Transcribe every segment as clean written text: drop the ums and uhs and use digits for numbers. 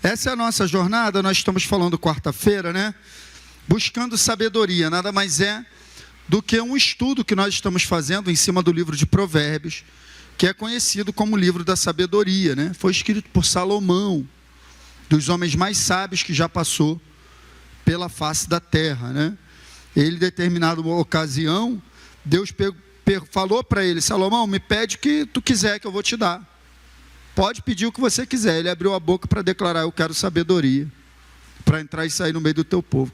Essa é a nossa jornada. Nós estamos falando quarta-feira, né? Buscando sabedoria, nada mais é do que um estudo que nós estamos fazendo em cima do livro de Provérbios, que é conhecido como o livro da sabedoria, né? Foi escrito por Salomão, dos homens mais sábios que já passou pela face da terra, né? Ele, em determinada ocasião, Deus falou para ele: Salomão, me pede o que tu quiser que eu vou te dar. Pode pedir o que você quiser. Ele abriu a boca para declarar: eu quero sabedoria, para entrar e sair no meio do teu povo.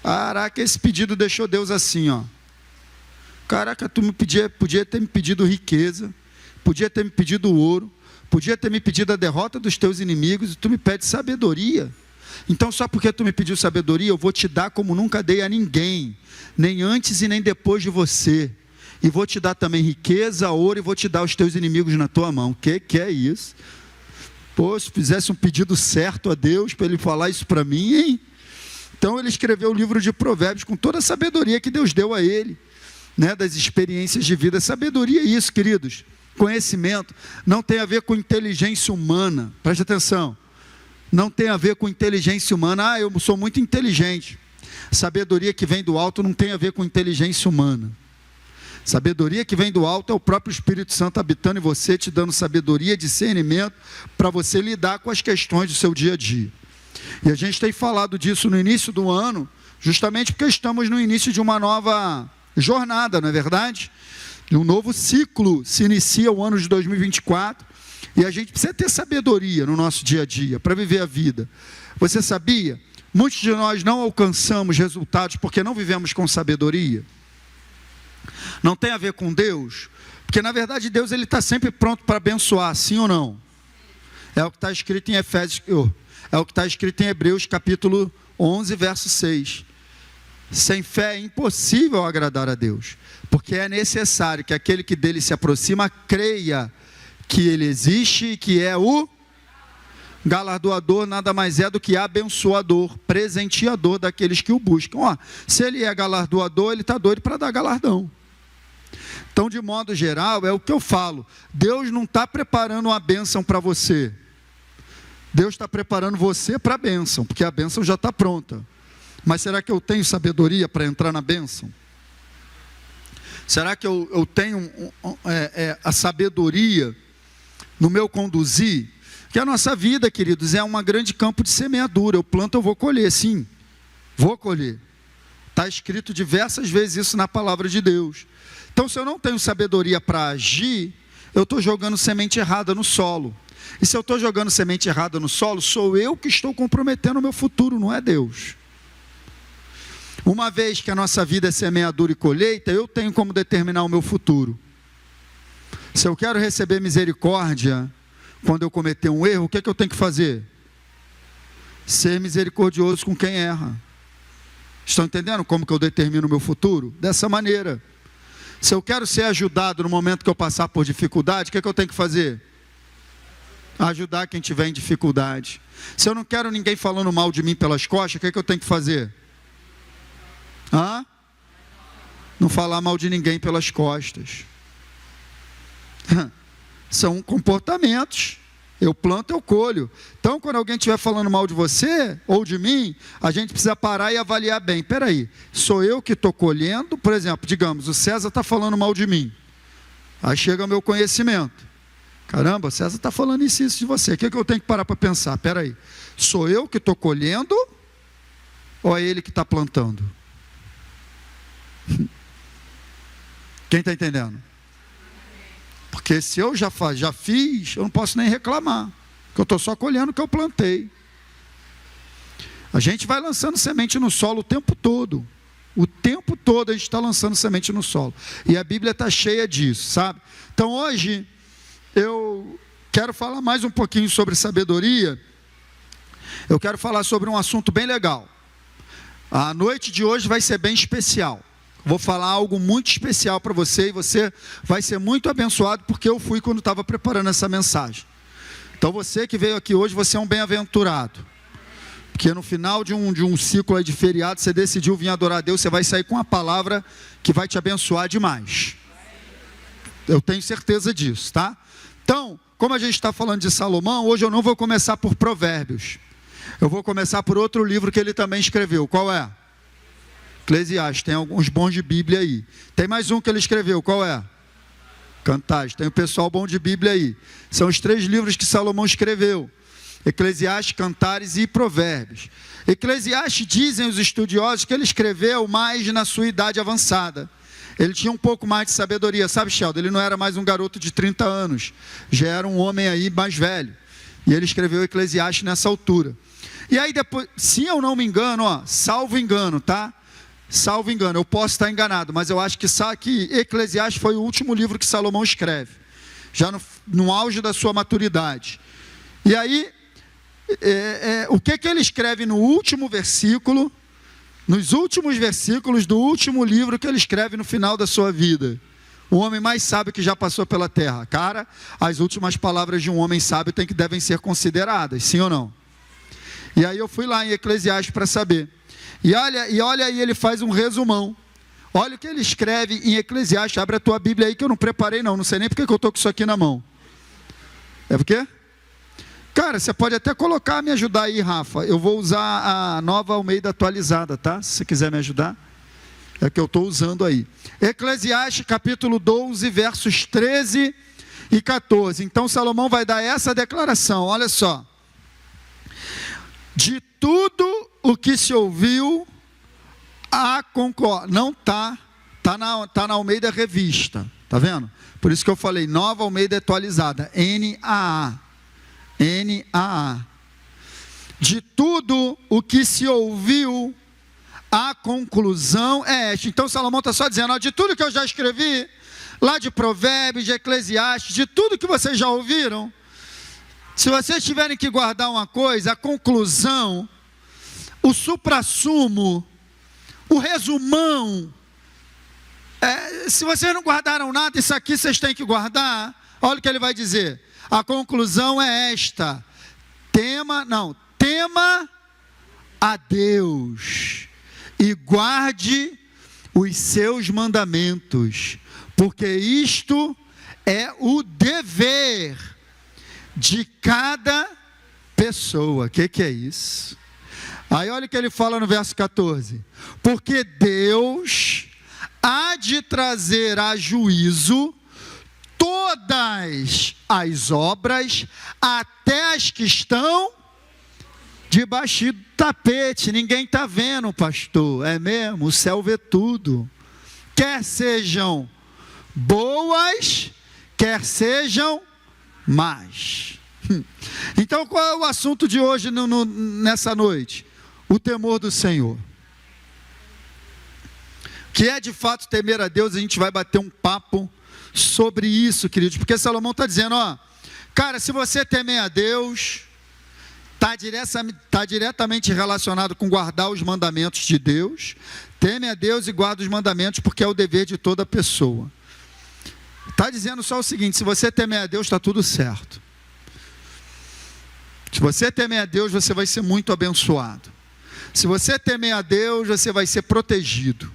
Caraca, esse pedido deixou Deus assim, ó. Caraca, tu podia ter me pedido riqueza, podia ter me pedido ouro, podia ter me pedido a derrota dos teus inimigos, e tu me pede sabedoria. Então, só porque tu me pediu sabedoria, eu vou te dar como nunca dei a ninguém, nem antes e nem depois de você. E vou te dar também riqueza, ouro, e vou te dar os teus inimigos na tua mão. Que é isso? Pô, se fizesse um pedido certo a Deus, para ele falar isso para mim, hein? Então ele escreveu o livro de Provérbios com toda a sabedoria que Deus deu a ele, né? Das experiências de vida. Sabedoria é isso, queridos. Conhecimento não tem a ver com inteligência humana. Preste atenção. Não tem a ver com inteligência humana. Eu sou muito inteligente. Sabedoria que vem do alto não tem a ver com inteligência humana. Sabedoria que vem do alto é o próprio Espírito Santo habitando em você, te dando sabedoria, discernimento, para você lidar com as questões do seu dia a dia. E a gente tem falado disso no início do ano, justamente porque estamos no início de uma nova jornada, não é verdade? Um novo ciclo se inicia o ano de 2024, e a gente precisa ter sabedoria no nosso dia a dia, para viver a vida. Você sabia? Muitos de nós não alcançamos resultados porque não vivemos com sabedoria. Não tem a ver com Deus, porque na verdade Deus está sempre pronto para abençoar, sim ou não? É o que está escrito em é o que está escrito em Hebreus capítulo 11, verso 6. Sem fé é impossível agradar a Deus, porque é necessário que aquele que dele se aproxima creia que ele existe e que é o galardoador, nada mais é do que abençoador, presenteador daqueles que o buscam. Ó, se ele é galardoador, ele está doido para dar galardão. Então, de modo geral, é o que eu falo: Deus não está preparando uma bênção para você, Deus está preparando você para a bênção, porque a bênção já está pronta. Mas será que eu tenho sabedoria para entrar na bênção? Será que eu tenho a sabedoria no meu conduzir? Que a nossa vida, queridos, é um grande campo de semeadura. Eu planto, eu vou colher, sim, vou colher. Está escrito diversas vezes isso na palavra de Deus. Então, se eu não tenho sabedoria para agir, eu estou jogando semente errada no solo. E se eu estou jogando semente errada no solo, sou eu que estou comprometendo o meu futuro, não é Deus. Uma vez que a nossa vida é semeadura e colheita, eu tenho como determinar o meu futuro. Se eu quero receber misericórdia quando eu cometer um erro, o que eu tenho que fazer? Ser misericordioso com quem erra. Estão entendendo como que eu determino o meu futuro? Dessa maneira. Se eu quero ser ajudado no momento que eu passar por dificuldade, o que eu tenho que fazer? Ajudar quem tiver em dificuldade. Se eu não quero ninguém falando mal de mim pelas costas, o que eu tenho que fazer? Não falar mal de ninguém pelas costas. São comportamentos. Eu planto, eu colho. Então, quando alguém estiver falando mal de você ou de mim, a gente precisa parar e avaliar bem. Espera aí, sou eu que estou colhendo? Por exemplo, digamos, o César está falando mal de mim. Aí chega o meu conhecimento. Caramba, o César está falando isso de você. O que eu tenho que parar para pensar? Espera aí, sou eu que estou colhendo ou é ele que está plantando? Quem está entendendo? Porque se eu já fiz, eu não posso nem reclamar, porque eu estou só colhendo o que eu plantei. A gente vai lançando semente no solo o tempo todo. O tempo todo a gente está lançando semente no solo. E a Bíblia está cheia disso, sabe? Então hoje, eu quero falar mais um pouquinho sobre sabedoria. Eu quero falar sobre um assunto bem legal. A noite de hoje vai ser bem especial. Vou falar algo muito especial para você, e você vai ser muito abençoado, porque eu fui quando estava preparando essa mensagem. Então você que veio aqui hoje, você é um bem-aventurado. Porque no final de um ciclo aí de feriado, você decidiu vir adorar a Deus, você vai sair com uma palavra que vai te abençoar demais. Eu tenho certeza disso, tá? Então, como a gente está falando de Salomão, hoje eu não vou começar por Provérbios. Eu vou começar por outro livro que ele também escreveu. Qual é? Eclesiastes. Tem alguns bons de Bíblia aí. Tem mais um que ele escreveu. Qual é? Cantares. Tem o pessoal bom de Bíblia aí. São os 3 livros que Salomão escreveu. Eclesiastes, Cantares e Provérbios. Eclesiastes, dizem os estudiosos, que ele escreveu mais na sua idade avançada. Ele tinha um pouco mais de sabedoria, sabe, Sheldon? Ele não era mais um garoto de 30 anos, já era um homem aí mais velho. E ele escreveu Eclesiastes nessa altura. E aí depois, se eu não me engano, salvo engano, tá? Salvo engano, eu posso estar enganado, mas eu acho que Eclesiastes foi o último livro que Salomão escreve, já no auge da sua maturidade. E aí, o que ele escreve no último versículo, nos últimos versículos do último livro que ele escreve no final da sua vida? O homem mais sábio que já passou pela terra. Cara, as últimas palavras de um homem sábio devem ser consideradas, sim ou não? E aí eu fui lá em Eclesiastes para saber. E olha aí, ele faz um resumão. Olha o que ele escreve em Eclesiastes. Abre a tua Bíblia aí que eu não preparei não sei nem porque que eu estou com isso aqui na mão. É por quê? Cara, você pode até colocar, me ajudar aí, Rafa. Eu vou usar a Nova Almeida atualizada, tá? Se você quiser me ajudar. É que eu estou usando aí. Eclesiastes capítulo 12, versos 13 e 14. Então Salomão vai dar essa declaração, olha só. De tudo o que se ouviu, não está na Almeida Revista, tá vendo? Por isso que eu falei, Nova Almeida atualizada, NAA. De tudo o que se ouviu, a conclusão é esta. Então Salomão está só dizendo, de tudo que eu já escrevi, lá de Provérbios, de Eclesiastes, de tudo que vocês já ouviram, se vocês tiverem que guardar uma coisa, a conclusão, o suprassumo, o resumão, se vocês não guardaram nada, isso aqui vocês têm que guardar. Olha o que ele vai dizer. A conclusão é esta: tema a Deus e guarde os seus mandamentos, porque isto é o dever de cada pessoa. O que é isso? Aí olha o que ele fala no verso 14: porque Deus há de trazer a juízo todas as obras, até as que estão debaixo do tapete. Ninguém está vendo, pastor. É mesmo, o céu vê tudo. Quer sejam boas, quer sejam más. Então qual é o assunto de hoje nessa noite? O temor do Senhor. Que é de fato temer a Deus. A gente vai bater um papo sobre isso, queridos, porque Salomão está dizendo, cara, se você temer a Deus, está diretamente relacionado com guardar os mandamentos de Deus. Teme a Deus e guarda os mandamentos, porque é o dever de toda pessoa. Está dizendo só o seguinte: se você temer a Deus, está tudo certo. Se você temer a Deus, você vai ser muito abençoado. Se você temer a Deus, você vai ser protegido.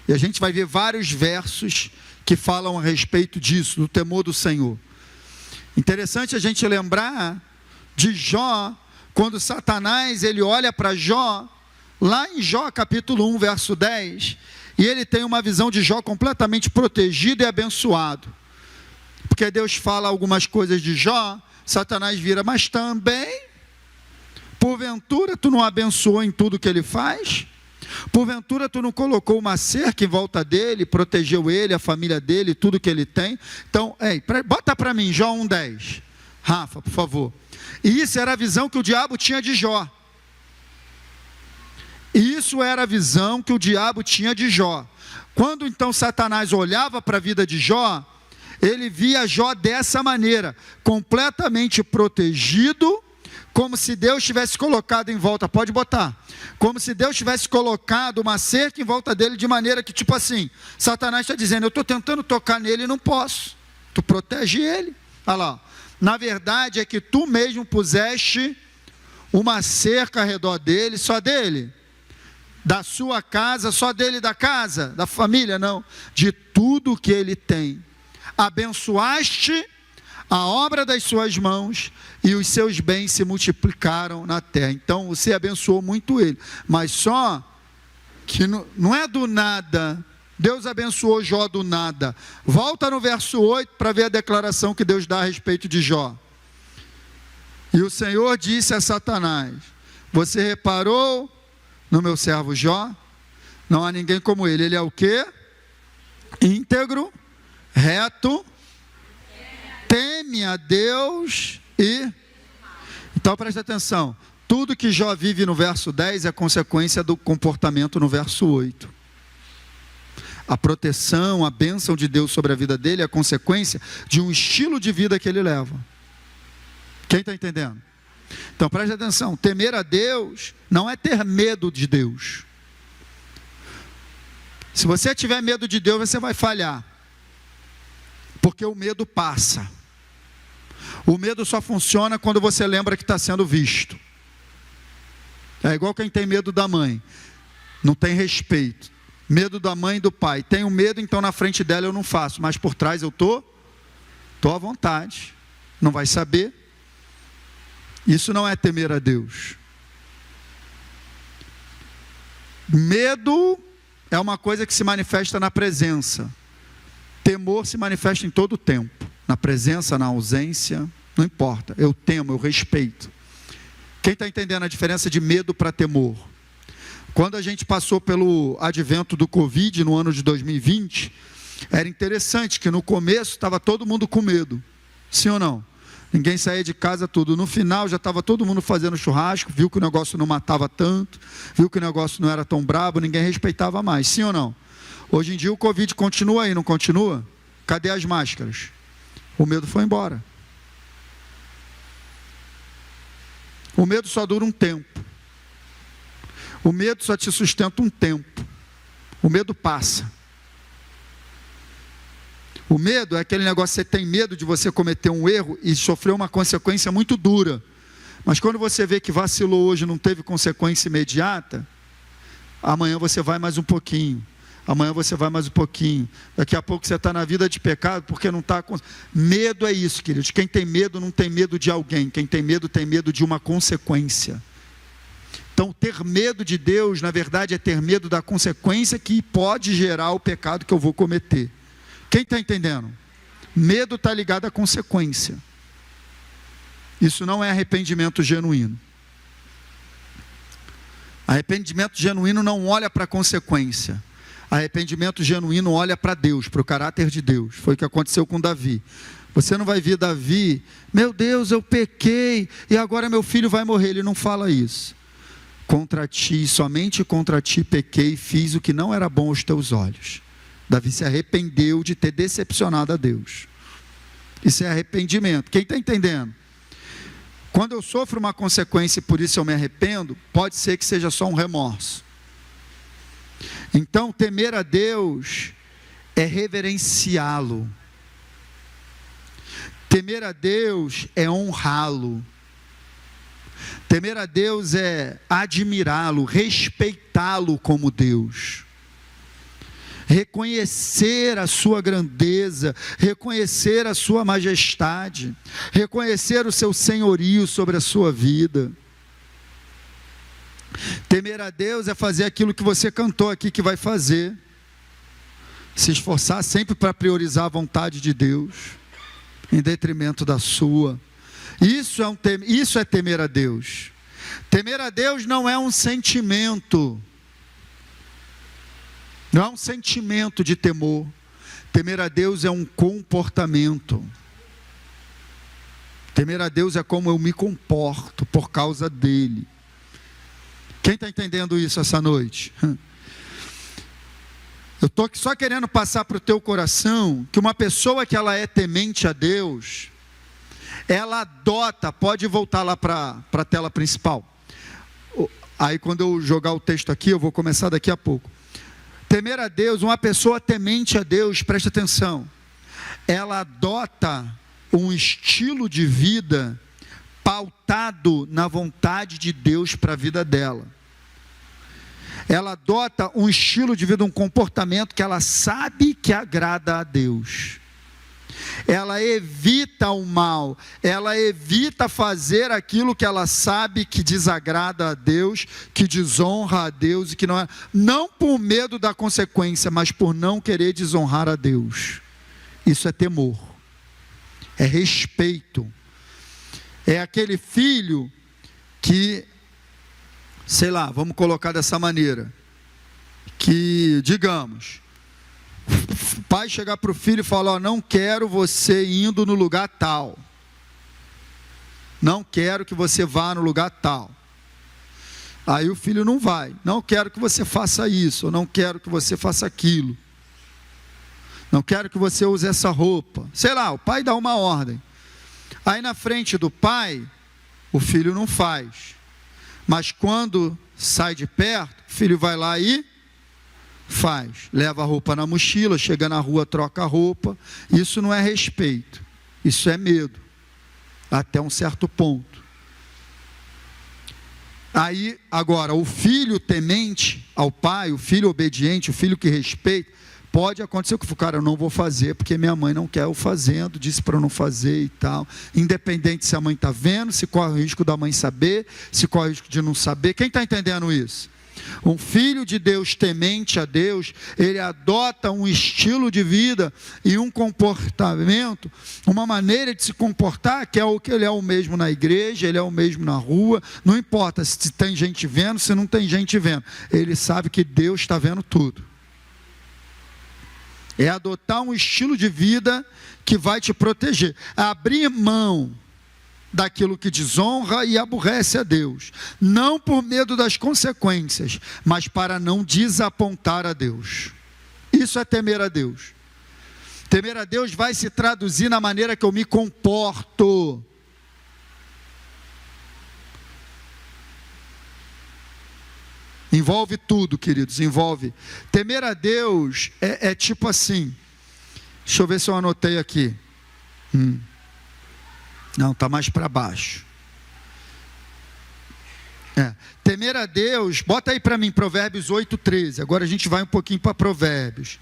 E a gente vai ver vários versos que falam a respeito disso, do temor do Senhor. Interessante a gente lembrar de Jó, quando Satanás ele olha para Jó, lá em Jó capítulo 1, verso 10, e ele tem uma visão de Jó completamente protegido e abençoado. Porque Deus fala algumas coisas de Jó, Satanás vira, mas também, porventura tu não abençoou em tudo que ele faz? Porventura tu não colocou uma cerca em volta dele, protegeu ele, a família dele, tudo que ele tem? Então, bota para mim, Jó 1,10. Rafa, por favor. E isso era a visão que o diabo tinha de Jó. Isso era a visão que o diabo tinha de Jó. Quando então Satanás olhava para a vida de Jó, ele via Jó dessa maneira, completamente protegido, como se Deus tivesse colocado em volta, pode botar, como se Deus tivesse colocado uma cerca em volta dele, de maneira que, tipo assim, Satanás está dizendo, eu estou tentando tocar nele e não posso, tu protege ele. Olha lá, na verdade é que tu mesmo puseste uma cerca ao redor dele, só dele, da sua casa, só dele, da casa, da família, não, de tudo que ele tem. Abençoaste a obra das suas mãos, e os seus bens se multiplicaram na terra. Então você abençoou muito ele, mas só que não é do nada. Deus abençoou Jó do nada. Volta no verso 8 para ver a declaração que Deus dá a respeito de Jó. E o Senhor disse a Satanás: você reparou no meu servo Jó? Não há ninguém como ele. Ele é o quê? Íntegro, reto, teme a Deus e... Então preste atenção. Tudo que Jó vive no verso 10 é consequência do comportamento no verso 8. A proteção, a bênção de Deus sobre a vida dele é consequência de um estilo de vida que ele leva. Quem está entendendo? Então preste atenção, temer a Deus não é ter medo de Deus. Se você tiver medo de Deus, você vai falhar, porque o medo passa. O medo só funciona quando você lembra que está sendo visto. É igual quem tem medo da mãe, não tem respeito. Medo da mãe e do pai. Tenho medo, então na frente dela eu não faço, mas por trás eu estou à vontade. Não vai saber. Isso não é temer a Deus. Medo é uma coisa que se manifesta na presença. Temor se manifesta em todo o tempo. Na presença, na ausência, não importa. Eu temo, eu respeito. Quem está entendendo a diferença de medo para temor? Quando a gente passou pelo advento do Covid no ano de 2020, era interessante que no começo estava todo mundo com medo. Sim ou não? Ninguém saía de casa, tudo. No final já estava todo mundo fazendo churrasco, viu que o negócio não matava tanto, viu que o negócio não era tão brabo, ninguém respeitava mais. Sim ou não? Hoje em dia o Covid continua aí, não continua? Cadê as máscaras? O medo foi embora. O medo só dura um tempo. O medo só te sustenta um tempo. O medo passa. O medo é aquele negócio que você tem medo de você cometer um erro e sofrer uma consequência muito dura. Mas quando você vê que vacilou hoje e não teve consequência imediata, amanhã você vai mais um pouquinho. Amanhã você vai mais um pouquinho. Daqui a pouco você está na vida de pecado porque não está... Medo é isso, queridos. Quem tem medo não tem medo de alguém. Quem tem medo de uma consequência. Então, ter medo de Deus, na verdade, é ter medo da consequência que pode gerar o pecado que eu vou cometer. Quem está entendendo? Medo está ligado à consequência. Isso não é arrependimento genuíno. Arrependimento genuíno não olha para a consequência. Arrependimento genuíno olha para Deus, para o caráter de Deus. Foi o que aconteceu com Davi. Você não vai ver Davi, meu Deus, eu pequei e agora meu filho vai morrer. Ele não fala isso. Contra ti, somente contra ti pequei e fiz o que não era bom aos teus olhos. Davi se arrependeu de ter decepcionado a Deus. Isso é arrependimento. Quem está entendendo? Quando eu sofro uma consequência e por isso eu me arrependo, pode ser que seja só um remorso. Então, temer a Deus é reverenciá-lo. Temer a Deus é honrá-lo. Temer a Deus é admirá-lo, respeitá-lo como Deus. Reconhecer a sua grandeza, reconhecer a sua majestade, reconhecer o seu senhorio sobre a sua vida. Temer a Deus é fazer aquilo que você cantou aqui que vai fazer. Se esforçar sempre para priorizar a vontade de Deus, em detrimento da sua. Isso é temer a Deus. Temer a Deus não é um sentimento. Não é um sentimento de temor. Temer a Deus é um comportamento. Temer a Deus é como eu me comporto por causa dele. Quem está entendendo isso essa noite? Eu estou só querendo passar para o teu coração que uma pessoa que ela é temente a Deus, ela adota, pode voltar lá para a tela principal. Aí quando eu jogar o texto aqui, eu vou começar daqui a pouco. Temer a Deus, uma pessoa temente a Deus, preste atenção, ela adota um estilo de vida pautado na vontade de Deus para a vida dela. Ela adota um estilo de vida, um comportamento que ela sabe que agrada a Deus. ela evita o mal, ela evita fazer aquilo que ela sabe que desagrada a Deus, que desonra a Deus e que não é, não por medo da consequência, mas por não querer desonrar a Deus. Isso é temor, é respeito, é aquele filho que, sei lá, vamos colocar dessa maneira, que, digamos, o pai chegar para o filho e falar: não quero você indo no lugar tal, não quero que você vá no lugar tal. Aí o filho não vai: não quero que você faça isso, ou não quero que você faça aquilo, não quero que você use essa roupa, sei lá, o pai dá uma ordem. Aí na frente do pai, o filho não faz, mas quando sai de perto, o filho vai lá e faz, leva a roupa na mochila, chega na rua, troca a roupa. Isso não é respeito, isso é medo, até um certo ponto. Aí, agora, o filho temente ao pai, o filho obediente, o filho que respeita, pode acontecer que o cara: eu não vou fazer porque minha mãe não quer eu fazendo, disse para eu não fazer e tal, independente se a mãe está vendo, se corre o risco da mãe saber, se corre o risco de não saber. Quem está entendendo isso? Um filho de Deus temente a Deus, ele adota um estilo de vida e um comportamento, uma maneira de se comportar, que é o que ele é o mesmo na igreja, ele é o mesmo na rua, não importa se tem gente vendo, se não tem gente vendo, ele sabe que Deus está vendo tudo. É adotar um estilo de vida que vai te proteger, abrir mão daquilo que desonra e aborrece a Deus, não por medo das consequências, mas para não desapontar a Deus. Isso é temer a Deus. Temer a Deus vai se traduzir na maneira que eu me comporto. Envolve tudo, queridos, envolve. Temer a Deus é tipo assim, deixa eu ver se eu anotei aqui. Não, está mais para baixo. Temer a Deus, bota aí para mim Provérbios 8:13. Agora a gente vai um pouquinho para Provérbios,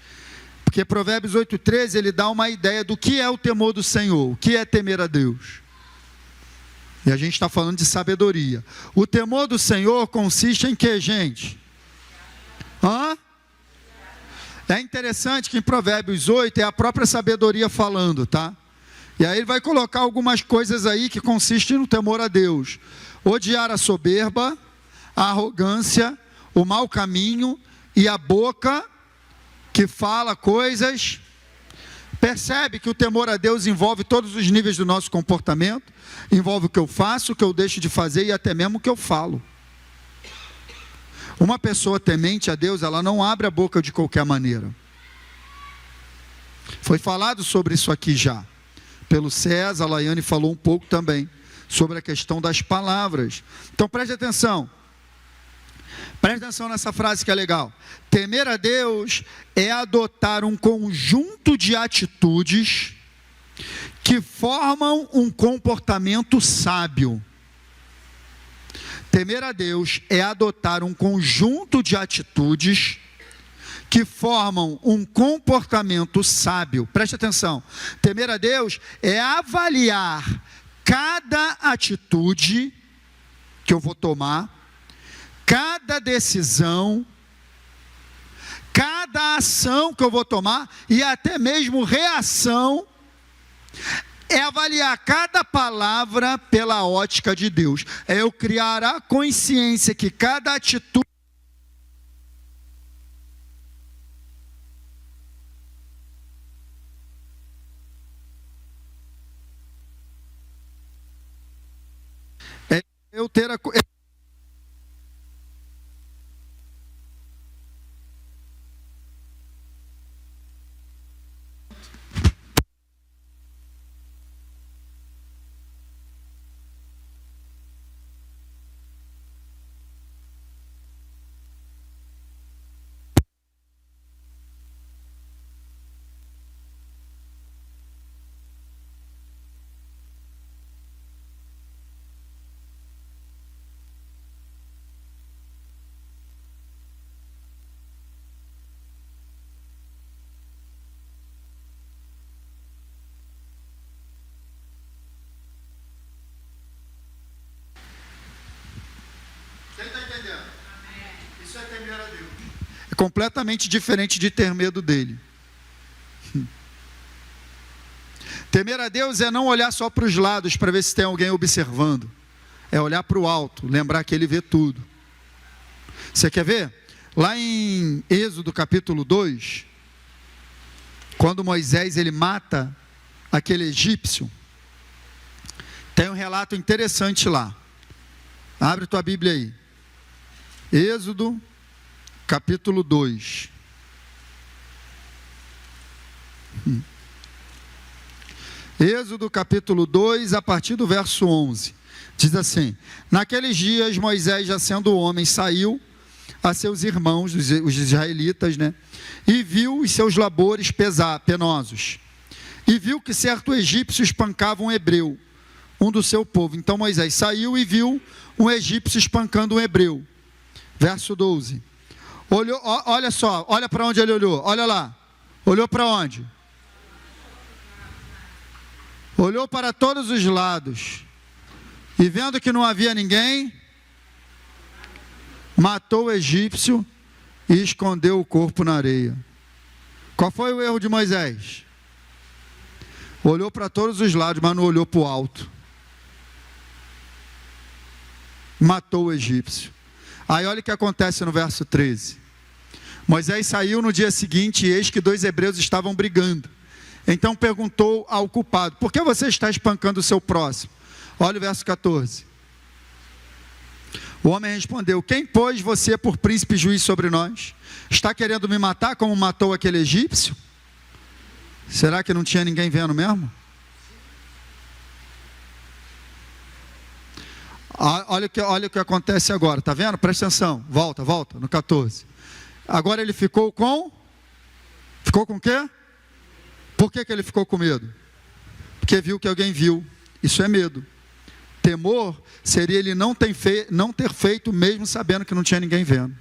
porque Provérbios 8:13 ele dá uma ideia do que é o temor do Senhor, o que é temer a Deus. E a gente está falando de sabedoria. O temor do Senhor consiste em que, gente? É interessante que em Provérbios 8 é a própria sabedoria falando, tá? E aí ele vai colocar algumas coisas aí que consistem no temor a Deus: odiar a soberba, a arrogância, o mau caminho e a boca que fala coisas. Percebe que o temor a Deus envolve todos os níveis do nosso comportamento, envolve o que eu faço, o que eu deixo de fazer e até mesmo o que eu falo. Uma pessoa temente a Deus, ela não abre a boca de qualquer maneira. Foi falado sobre isso aqui já pelo César. A Laiane falou um pouco também sobre a questão das palavras. Então preste atenção nessa frase que é legal. Temer a Deus é adotar um conjunto de atitudes que formam um comportamento sábio. Temer a Deus é adotar um conjunto de atitudes que formam um comportamento sábio. Preste atenção. Temer a Deus é avaliar cada atitude que eu vou tomar, cada decisão, cada ação que eu vou tomar e até mesmo reação. É avaliar cada palavra pela ótica de Deus. É eu criar a consciência que cada atitude é eu ter a Isso é temer a Deus. É completamente diferente de ter medo dele. Temer a Deus é não olhar só para os lados para ver se tem alguém observando. É olhar para o alto, lembrar que ele vê tudo. Você quer ver? Lá em Êxodo capítulo 2, quando Moisés ele mata aquele egípcio, tem um relato interessante lá. Abre tua Bíblia aí. Êxodo capítulo 2. Êxodo capítulo 2, a partir do verso 11. Diz assim: naqueles dias Moisés, já sendo homem, saiu a seus irmãos, os israelitas, e viu os seus labores penosos. E viu que certo egípcio espancava um hebreu, um do seu povo. Então Moisés saiu e viu um egípcio espancando um hebreu. Verso 12. Olhou, olha só, olha para onde ele olhou. Olha lá. Olhou para onde? Olhou para todos os lados. E vendo que não havia ninguém, matou o egípcio e escondeu o corpo na areia. Qual foi o erro de Moisés? Olhou para todos os lados, mas não olhou para o alto. Matou o egípcio. Aí olha o que acontece no verso 13. Moisés saiu no dia seguinte e eis que 2 hebreus estavam brigando. Então perguntou ao culpado: por que você está espancando o seu próximo? Olha o verso 14. O homem respondeu: quem pôs você por príncipe e juiz sobre nós? Está querendo me matar como matou aquele egípcio? Será que não tinha ninguém vendo mesmo? Olha o que acontece agora, está vendo? Presta atenção, volta, no 14. Agora ele ficou com o quê? Por que ele ficou com medo? Porque viu que alguém viu. Isso é medo. Temor seria ele não ter feito mesmo sabendo que não tinha ninguém vendo.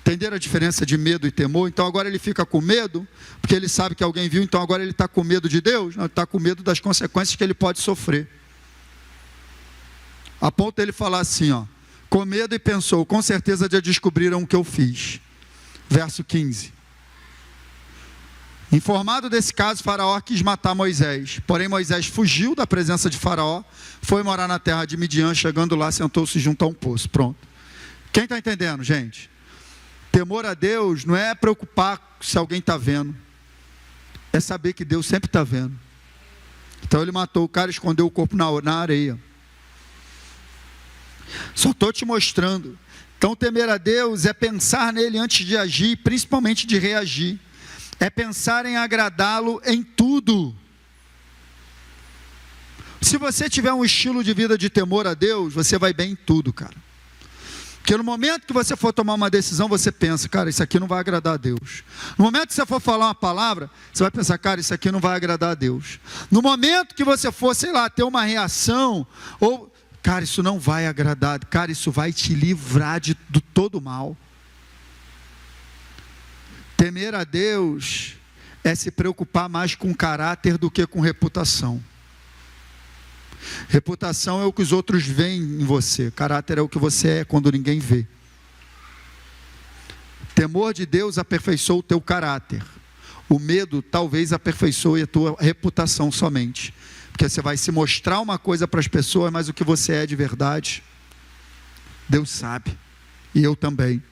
Entenderam a diferença de medo e temor? Então agora ele fica com medo, porque ele sabe que alguém viu, então agora ele está com medo de Deus? Não, ele está com medo das consequências que ele pode sofrer. A ponto dele falar assim, com medo, e pensou: com certeza já descobriram o que eu fiz. Verso 15. Informado desse caso, Faraó quis matar Moisés. Porém Moisés fugiu da presença de Faraó, foi morar na terra de Midian. Chegando lá, sentou-se junto a um poço. Pronto. Quem está entendendo, gente? Temor a Deus não é preocupar se alguém está vendo. É saber que Deus sempre está vendo. Então ele matou o cara e escondeu o corpo na areia. Só estou te mostrando. Então temer a Deus é pensar nele antes de agir, principalmente de reagir. É pensar em agradá-lo em tudo. Se você tiver um estilo de vida de temor a Deus, você vai bem em tudo, cara. Porque no momento que você for tomar uma decisão, você pensa: cara, isso aqui não vai agradar a Deus. No momento que você for falar uma palavra, você vai pensar: cara, isso aqui não vai agradar a Deus. No momento que você for, ter uma reação, ou, cara, isso não vai agradar, cara, isso vai te livrar de todo mal. Temer a Deus é se preocupar mais com caráter do que com reputação. Reputação é o que os outros veem em você. Caráter é o que você é quando ninguém vê. Temor de Deus aperfeiçoa o teu caráter. O medo talvez aperfeiçoe a tua reputação somente. Porque você vai se mostrar uma coisa para as pessoas, mas o que você é de verdade, Deus sabe. E eu também.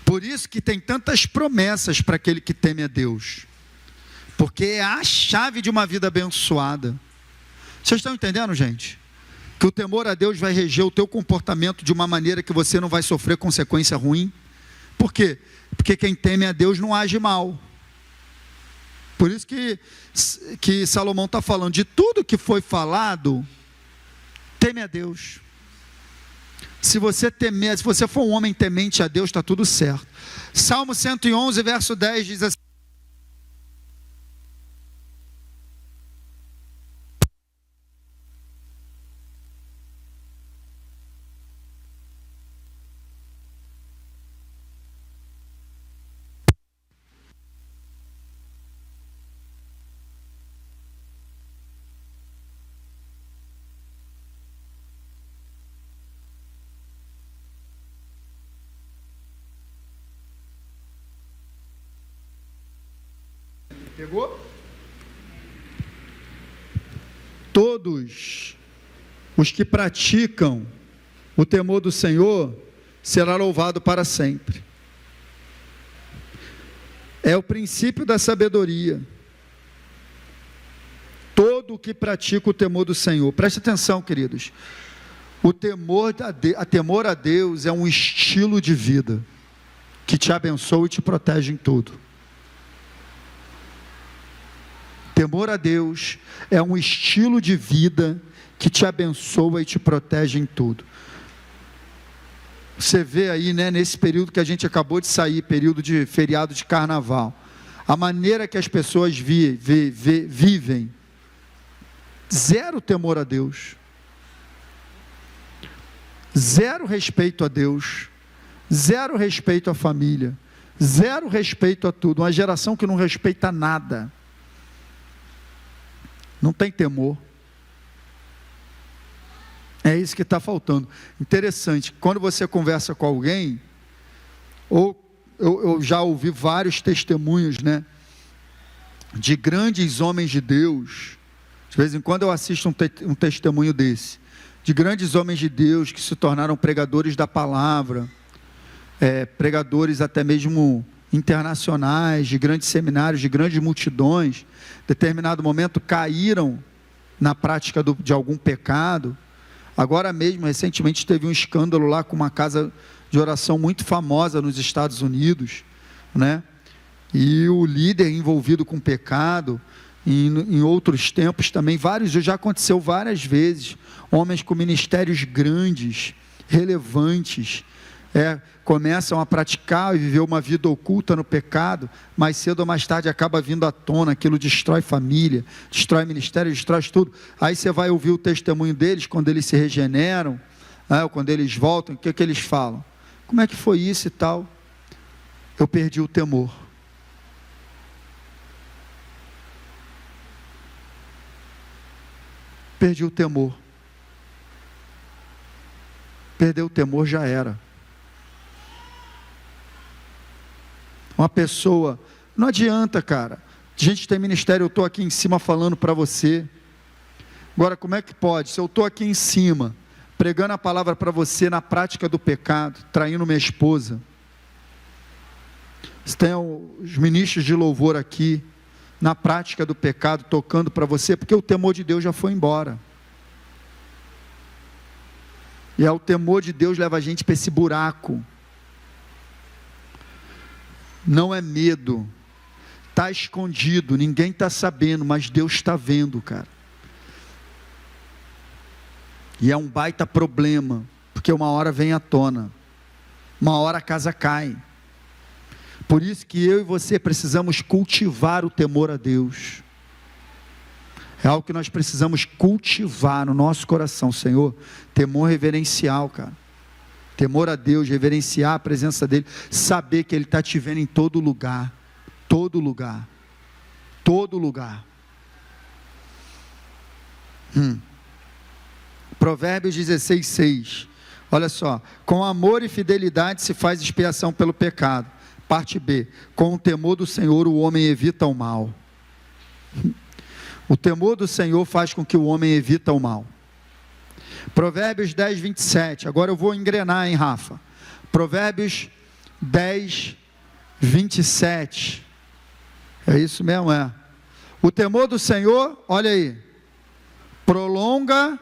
Por isso que tem tantas promessas para aquele que teme a Deus. Porque é a chave de uma vida abençoada. Vocês estão entendendo, gente? Que o temor a Deus vai reger o teu comportamento de uma maneira que você não vai sofrer consequência ruim. Por quê? Porque quem teme a Deus não age mal. Por isso que Salomão está falando: de tudo que foi falado, teme a Deus. Se você for um homem temente a Deus, está tudo certo. Salmo 111, verso 10 diz assim: Pegou? Todos os que praticam o temor do Senhor será louvado para sempre. É o princípio da sabedoria. Todo o que pratica o temor do Senhor. Preste atenção, queridos. O temor a Deus é um estilo de vida que te abençoa e te protege em tudo. Temor a Deus é um estilo de vida que te abençoa e te protege em tudo. Você vê aí, né, nesse período que a gente acabou de sair, período de feriado de carnaval, a maneira que as pessoas vivem, zero temor a Deus, zero respeito a Deus, zero respeito à família, zero respeito a tudo, uma geração que não respeita nada, não tem temor. É isso que está faltando. Interessante, quando você conversa com alguém, ou eu já ouvi vários testemunhos, né, de grandes homens de Deus. De vez em quando eu assisto um testemunho desse, de grandes homens de Deus que se tornaram pregadores da palavra, pregadores até mesmo internacionais, de grandes seminários, de grandes multidões. Em determinado momento caíram na prática de algum pecado. Agora mesmo, recentemente, teve um escândalo lá com uma casa de oração muito famosa nos Estados Unidos, né? E o líder envolvido com pecado, em outros tempos também, já aconteceu várias vezes, homens com ministérios grandes, relevantes, começam a praticar e viver uma vida oculta no pecado, mais cedo ou mais tarde acaba vindo à tona, aquilo destrói família, destrói ministério, destrói tudo. Aí você vai ouvir o testemunho deles, quando eles se regeneram, quando eles voltam, o que eles falam? Como é que foi isso e tal? Eu perdi o temor. Perdi o temor. Perdeu o temor, já era. Uma pessoa, não adianta, cara, a gente tem ministério, eu estou aqui em cima falando para você. Agora, como é que pode? Se eu estou aqui em cima, pregando a palavra para você na prática do pecado, traindo minha esposa, se tem os ministros de louvor aqui, na prática do pecado, tocando para você, porque o temor de Deus já foi embora. E o temor de Deus leva a gente para esse buraco. Não é medo, está escondido, ninguém está sabendo, mas Deus está vendo, cara. E é um baita problema, porque uma hora vem à tona, uma hora a casa cai. Por isso que eu e você precisamos cultivar o temor a Deus. É algo que nós precisamos cultivar no nosso coração, Senhor. Temor reverencial, cara. Temor a Deus, reverenciar a presença dEle, saber que Ele está te vendo em todo lugar. Todo lugar. Todo lugar. Provérbios 16:6. Olha só. Com amor e fidelidade se faz expiação pelo pecado. Parte B, com o temor do Senhor o homem evita o mal. O temor do Senhor faz com que o homem evita o mal. Provérbios 10:27, agora eu vou engrenar, hein, Rafa? Provérbios 10:27, é isso mesmo, é. O temor do Senhor, olha aí, prolonga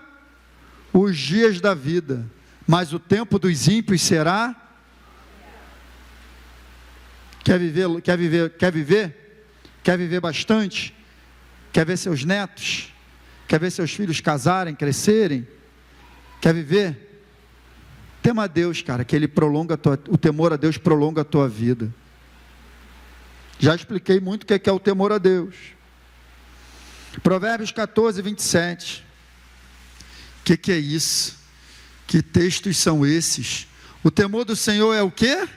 os dias da vida, mas o tempo dos ímpios será... Quer viver bastante? Quer ver seus netos? Quer ver seus filhos casarem, crescerem? Quer viver? Tema a Deus, cara, que Ele prolonga o temor a Deus prolonga a tua vida. Já expliquei muito o que é o temor a Deus. Provérbios 14:27. O que é isso? Que textos são esses? O temor do Senhor é o quê?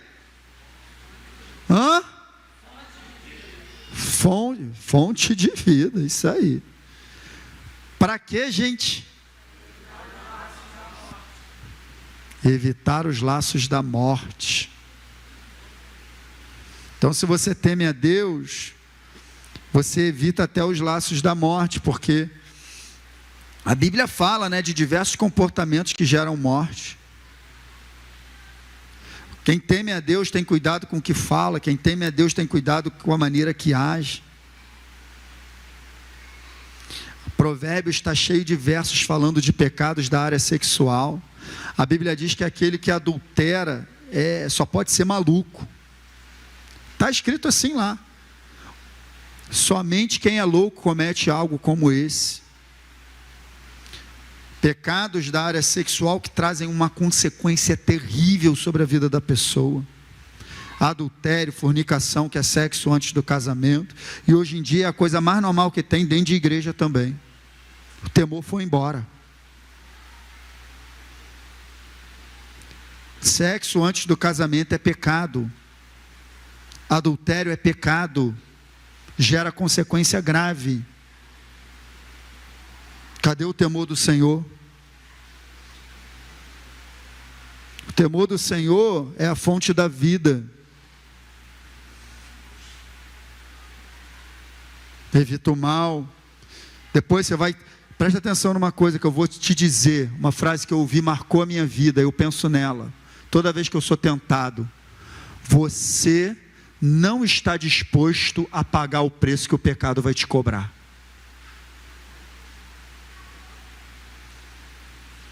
Fonte de vida, isso aí. Para quê, gente? Evitar os laços da morte. Então, se você teme a Deus, você evita até os laços da morte, porque a Bíblia fala, né, de diversos comportamentos que geram morte. Quem teme a Deus tem cuidado com o que fala, quem teme a Deus tem cuidado com a maneira que age. Provérbios está cheio de versos falando de pecados da área sexual. A Bíblia diz que aquele que adultera só pode ser maluco. Está escrito assim lá. Somente quem é louco comete algo como esse. Pecados da área sexual que trazem uma consequência terrível sobre a vida da pessoa. Adultério, fornicação, que é sexo antes do casamento. E hoje em dia é a coisa mais normal que tem dentro de igreja também. O temor foi embora. Sexo antes do casamento é pecado. Adultério é pecado. Gera consequência grave. Cadê o temor do Senhor? O temor do Senhor é a fonte da vida. Evita o mal. Depois você vai... Preste atenção numa coisa que eu vou te dizer. Uma frase que eu ouvi, marcou a minha vida. Eu penso nela. Toda vez que eu sou tentado. Você não está disposto a pagar o preço que o pecado vai te cobrar.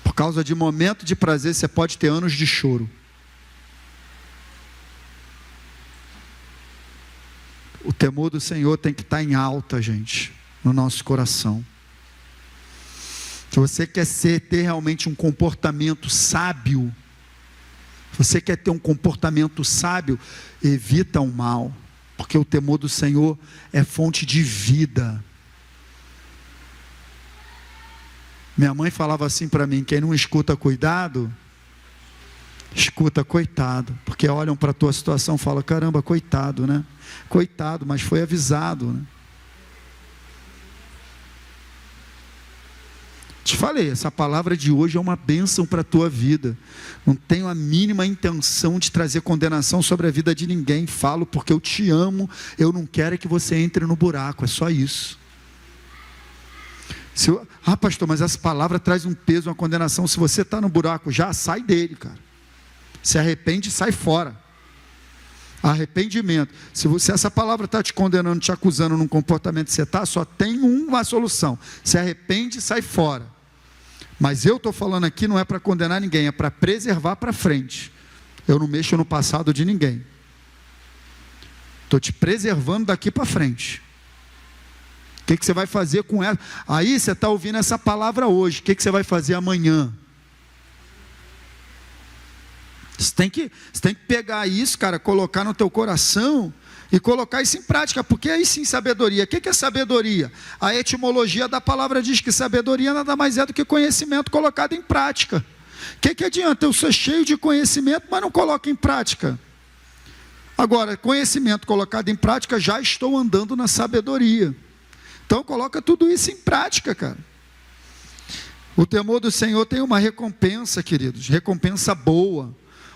Por causa de momento de prazer, você pode ter anos de choro. O temor do Senhor tem que estar em alta, gente, no nosso coração. Se você quer ter realmente um comportamento sábio, você quer ter um comportamento sábio, evita o mal, porque o temor do Senhor é fonte de vida. Minha mãe falava assim para mim: quem não escuta cuidado, escuta coitado, porque olham para a tua situação e falam: caramba, coitado, né? Coitado, mas foi avisado, né? Te falei, essa palavra de hoje é uma bênção para a tua vida. Não tenho a mínima intenção de trazer condenação sobre a vida de ninguém. Falo porque eu te amo, eu não quero que você entre no buraco, é só isso. Pastor, mas essa palavra traz um peso, uma condenação. Se você está no buraco já, sai dele, cara. Se arrepende e sai fora. Arrependimento. Se essa palavra está te condenando, te acusando num comportamento que você está, só tem uma solução: se arrepende e sai fora. Mas eu estou falando aqui não é para condenar ninguém, é para preservar para frente. Eu não mexo no passado de ninguém. Estou te preservando daqui para frente. O que você vai fazer com ela? Aí você está ouvindo essa palavra hoje. O que você vai fazer amanhã? Você tem que pegar isso, cara, colocar no teu coração e colocar isso em prática, porque aí sim sabedoria. O que é sabedoria? A etimologia da palavra diz que sabedoria nada mais é do que conhecimento colocado em prática. O que adianta eu ser cheio de conhecimento, mas não coloco em prática? Agora, conhecimento colocado em prática, já estou andando na sabedoria. Então coloca tudo isso em prática, cara. O temor do Senhor tem uma recompensa, queridos, recompensa boa.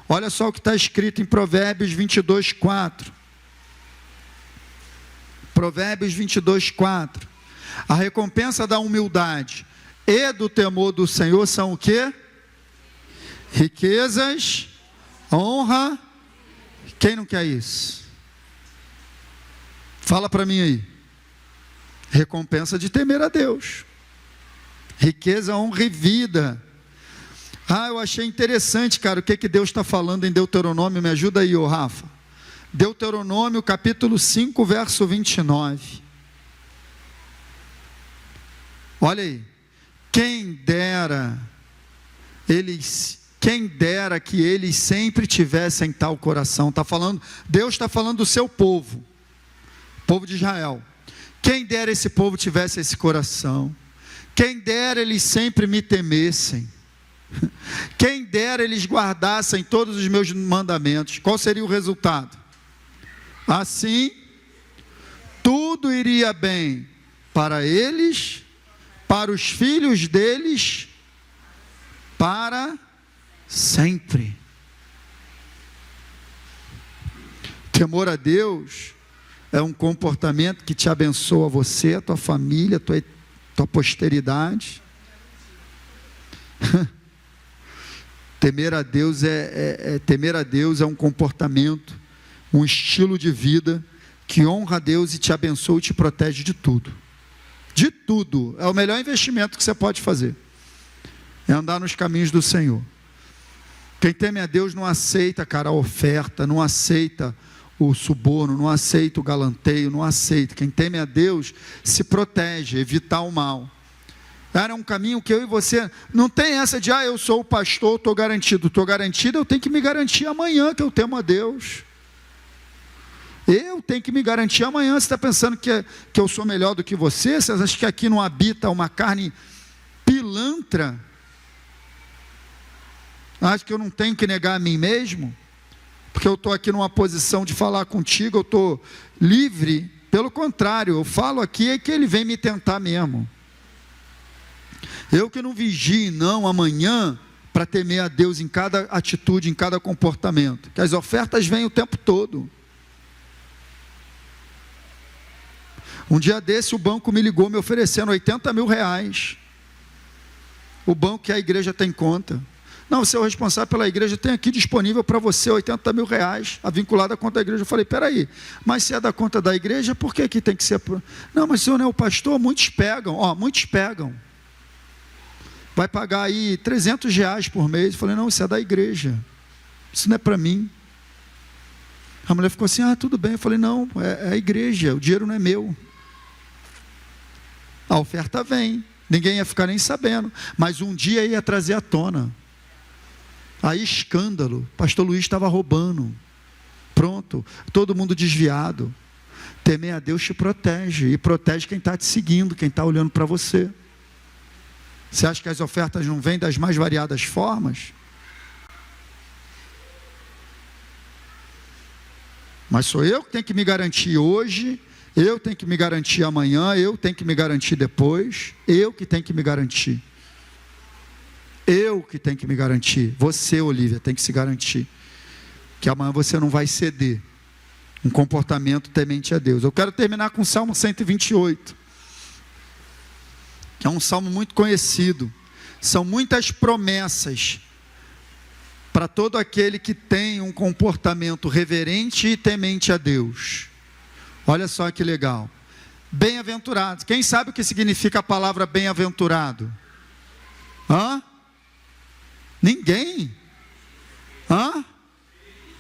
Olha só o que está escrito em Provérbios 22, 4. Provérbios 22, 4. A recompensa da humildade e do temor do Senhor são o quê? Riquezas, honra. Quem não quer isso? Fala para mim aí. Recompensa de temer a Deus. Riqueza, honra e vida. Eu achei interessante, cara, o que Deus está falando em Deuteronômio. Me ajuda aí, ô Rafa. Deuteronômio capítulo 5, verso 29. Olha aí. Quem dera que eles sempre tivessem tal coração. Deus está falando do seu povo, povo de Israel. Quem dera esse povo tivesse esse coração. Quem dera eles sempre me temessem. Quem dera eles guardassem todos os meus mandamentos. Qual seria o resultado? Assim, tudo iria bem para eles, para os filhos deles, para sempre. Temor a Deus é um comportamento que te abençoa você, a tua família, a tua posteridade. Temer a Deus é um comportamento, um estilo de vida que honra a Deus e te abençoa e te protege de tudo. De tudo. É o melhor investimento que você pode fazer. É andar nos caminhos do Senhor. Quem teme a Deus não aceita, cara, a oferta, não aceita o suborno, não aceita o galanteio, não aceita. Quem teme a Deus se protege, evitar o mal. Era um caminho que eu e você, não tem essa de, eu sou o pastor, estou garantido, eu tenho que me garantir amanhã que eu temo a Deus. Eu tenho que me garantir amanhã. Você está pensando que eu sou melhor do que você? Você acha que aqui não habita uma carne pilantra? Acho que eu não tenho que negar a mim mesmo? Porque eu estou aqui numa posição de falar contigo, eu estou livre. Pelo contrário, eu falo aqui é que ele vem me tentar mesmo. Eu que não vigie não amanhã para temer a Deus em cada atitude, em cada comportamento. Que as ofertas vêm o tempo todo. Um dia desse o banco me ligou me oferecendo 80 mil reais. O banco que a igreja tem conta. Não, você é o responsável pela igreja, tem aqui disponível para você 80 mil reais, a vinculada à conta da igreja. Eu falei, peraí, mas se é da conta da igreja, por que aqui tem que ser? Não, mas o senhor não é o pastor? Muitos pegam, muitos pegam. Vai pagar aí 300 reais por mês. Eu falei, não, isso é da igreja, isso não é para mim. A mulher ficou assim, tudo bem. Eu falei, não, é a igreja, o dinheiro não é meu. A oferta vem, ninguém ia ficar nem sabendo, mas um dia ia trazer à tona. Aí escândalo, pastor Luiz estava roubando, pronto, todo mundo desviado. Temer a Deus te protege, e protege quem está te seguindo, quem está olhando para você. Você acha que as ofertas não vêm das mais variadas formas? Mas sou eu que tenho que me garantir hoje, eu tenho que me garantir amanhã, eu tenho que me garantir depois, eu que tenho que me garantir. Eu que tenho que me garantir. Você, Olívia, tem que se garantir. Que amanhã você não vai ceder. Um comportamento temente a Deus. Eu quero terminar com o Salmo 128. Que é um salmo muito conhecido. São muitas promessas para todo aquele que tem um comportamento reverente e temente a Deus. Olha só que legal. Bem-aventurado. Quem sabe o que significa a palavra bem-aventurado? Ninguém?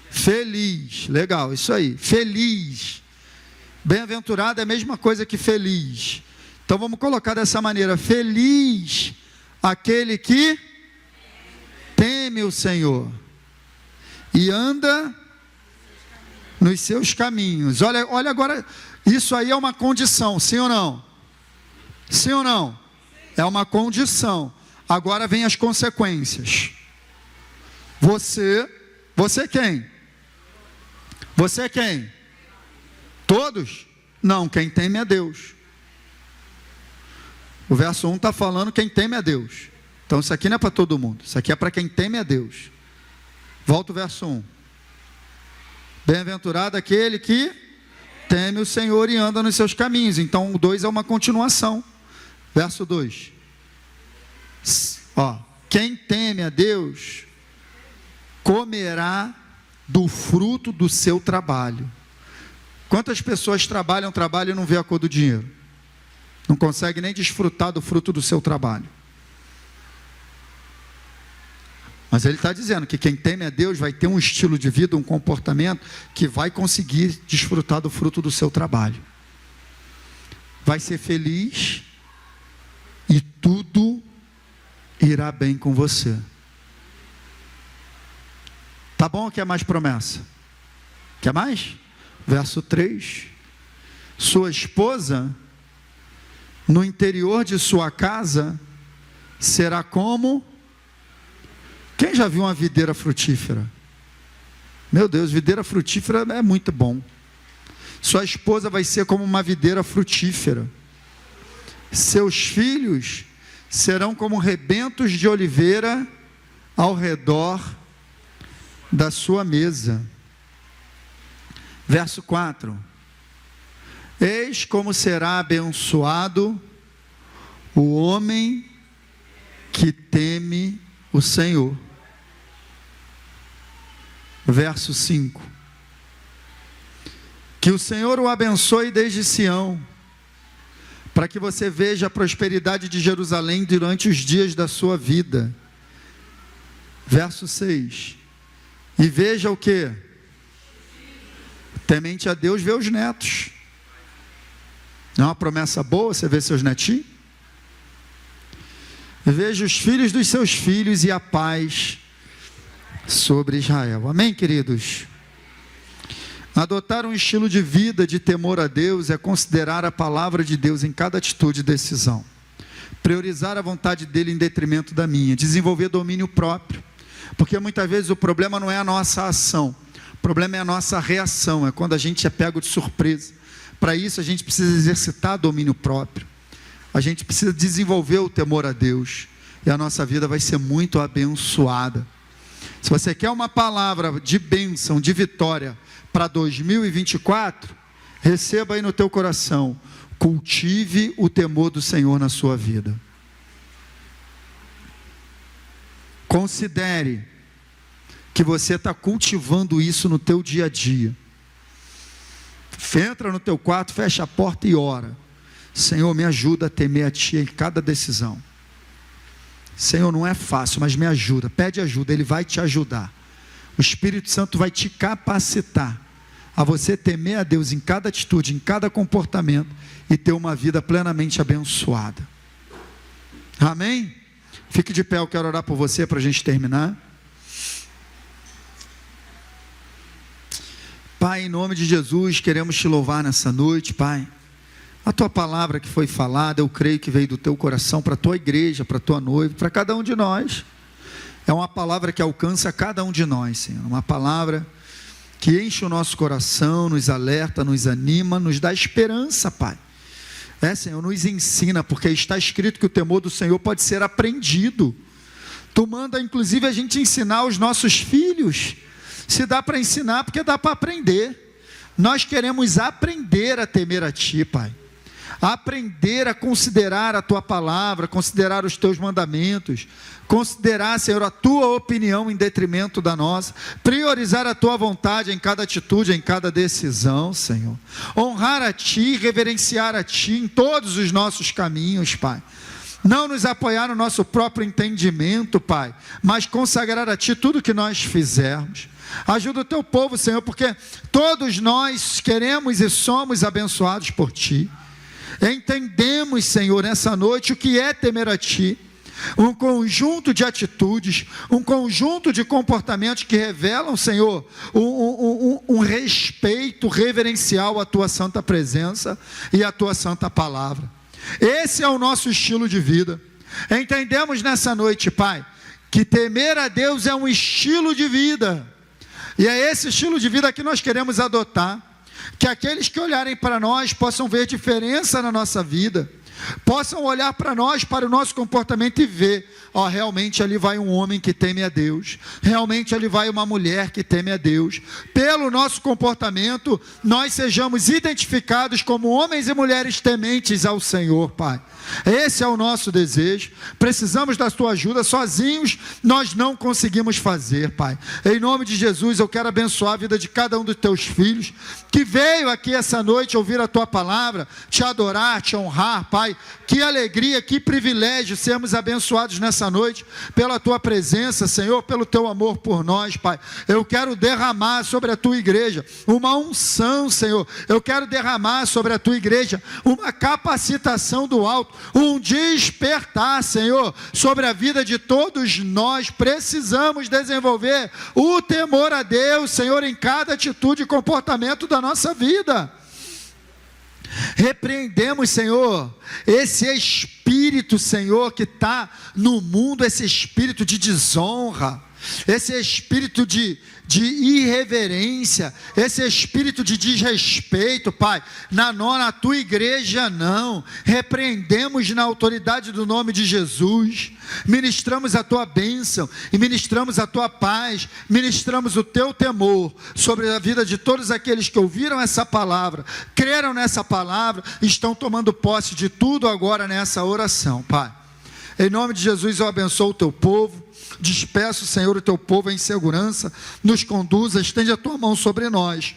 Feliz. Legal, isso aí. Feliz. Bem-aventurado é a mesma coisa que feliz. Então vamos colocar dessa maneira. Feliz aquele que teme o Senhor e anda nos seus caminhos. Olha agora, isso aí é uma condição, sim ou não? Sim ou não? É uma condição. Agora vem as consequências. Você quem? Você quem? Todos? Não, quem teme a Deus. O verso 1 está falando quem teme a Deus. Então isso aqui não é para todo mundo, isso aqui é para quem teme a Deus. Volta o verso 1. Bem-aventurado aquele que teme o Senhor e anda nos seus caminhos. Então o 2 é uma continuação. Verso 2. Quem teme a Deus comerá do fruto do seu trabalho. Quantas pessoas trabalham e não vê a cor do dinheiro? Não consegue nem desfrutar do fruto do seu trabalho. Mas ele está dizendo que quem teme a Deus vai ter um estilo de vida, um comportamento que vai conseguir desfrutar do fruto do seu trabalho. Vai ser feliz e tudo irá bem com você. Tá bom ou quer mais promessa? Quer mais? Verso 3. Sua esposa, no interior de sua casa, será como... Quem já viu uma videira frutífera? Meu Deus, videira frutífera é muito bom. Sua esposa vai ser como uma videira frutífera. Seus filhos serão como rebentos de oliveira ao redor da sua mesa. Verso 4. Eis como será abençoado o homem que teme o Senhor. Verso 5. Que o Senhor o abençoe desde Sião, para que você veja a prosperidade de Jerusalém durante os dias da sua vida. Verso 6. E veja o que? Temente a Deus vê os netos. Não é uma promessa boa você ver seus netinhos? Veja os filhos dos seus filhos e a paz sobre Israel. Amém, queridos? Adotar um estilo de vida de temor a Deus é considerar a palavra de Deus em cada atitude e decisão. Priorizar a vontade dele em detrimento da minha. Desenvolver domínio próprio. Porque muitas vezes o problema não é a nossa ação. O problema é a nossa reação. É quando a gente é pego de surpresa. Para isso a gente precisa exercitar domínio próprio. A gente precisa desenvolver o temor a Deus. E a nossa vida vai ser muito abençoada. Se você quer uma palavra de bênção, de vitória para 2024, receba aí no teu coração. Cultive o temor do Senhor na sua vida. Considere que você está cultivando isso no teu dia a dia. Entra no teu quarto, fecha a porta e ora. Senhor, me ajuda a temer a Ti em cada decisão. Senhor, não é fácil, mas me ajuda. Pede ajuda, Ele vai te ajudar. O Espírito Santo vai te capacitar a você temer a Deus em cada atitude, em cada comportamento e ter uma vida plenamente abençoada. Amém? Fique de pé, eu quero orar por você para a gente terminar. Pai, em nome de Jesus, queremos te louvar nessa noite, Pai. A tua palavra que foi falada, eu creio que veio do teu coração para a tua igreja, para a tua noiva, para cada um de nós. É uma palavra que alcança cada um de nós, Senhor. Uma palavra que enche o nosso coração, nos alerta, nos anima, nos dá esperança, Pai. Senhor, nos ensina, porque está escrito que o temor do Senhor pode ser aprendido. Tu manda, inclusive, a gente ensinar os nossos filhos. Se dá para ensinar, porque dá para aprender. Nós queremos aprender a temer a Ti, Pai. Aprender a considerar a Tua palavra, considerar os Teus mandamentos, considerar, Senhor, a Tua opinião em detrimento da nossa, priorizar a Tua vontade em cada atitude, em cada decisão, Senhor. Honrar a Ti, reverenciar a Ti em todos os nossos caminhos, Pai. Não nos apoiar no nosso próprio entendimento, Pai, mas consagrar a Ti tudo que nós fizermos. Ajuda o Teu povo, Senhor, porque todos nós queremos e somos abençoados por Ti. Entendemos, Senhor, nessa noite o que é temer a Ti. Um conjunto de atitudes, um conjunto de comportamentos que revelam, Senhor, um respeito reverencial à Tua santa presença e à Tua santa palavra. Esse é o nosso estilo de vida. Entendemos nessa noite, Pai, que temer a Deus é um estilo de vida. E é esse estilo de vida que nós queremos adotar. Que aqueles que olharem para nós possam ver diferença na nossa vida. Possam olhar para nós, para o nosso comportamento e ver, realmente ali vai um homem que teme a Deus, realmente ali vai uma mulher que teme a Deus. Pelo nosso comportamento, nós sejamos identificados como homens e mulheres tementes ao Senhor, Pai. Esse é o nosso desejo. Precisamos da Tua ajuda. Sozinhos nós não conseguimos fazer, Pai. Em nome de Jesus, eu quero abençoar a vida de cada um dos Teus filhos que veio aqui essa noite ouvir a Tua palavra, Te adorar, Te honrar, Pai. Que alegria, que privilégio sermos abençoados nessa noite pela Tua presença, Senhor, pelo Teu amor por nós, Pai. Eu quero derramar sobre a Tua igreja uma unção, Senhor. Eu quero derramar sobre a Tua igreja uma capacitação do alto, um despertar, Senhor, sobre a vida de todos nós. Precisamos desenvolver o temor a Deus, Senhor, em cada atitude e comportamento da nossa vida. Repreendemos, Senhor, esse espírito, Senhor, que está no mundo, esse espírito de desonra, esse espírito de irreverência, esse espírito de desrespeito, Pai, na tua igreja não. Repreendemos na autoridade do nome de Jesus, ministramos a tua bênção e ministramos a tua paz, ministramos o teu temor sobre a vida de todos aqueles que ouviram essa palavra, creram nessa palavra, estão tomando posse de tudo agora nessa oração, Pai. Em nome de Jesus eu abençoo o teu povo, despeço, Senhor, o teu povo em segurança, nos conduza, estende a tua mão sobre nós,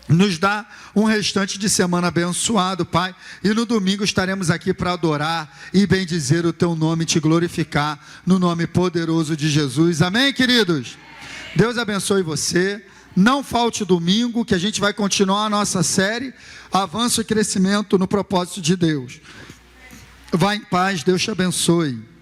nos dá um restante de semana abençoado, Pai, e no domingo estaremos aqui para adorar e bendizer o teu nome, te glorificar, no nome poderoso de Jesus, amém, queridos? Deus abençoe você, não falte domingo, que a gente vai continuar a nossa série, Avanço e Crescimento no Propósito de Deus. Vá em paz, Deus te abençoe.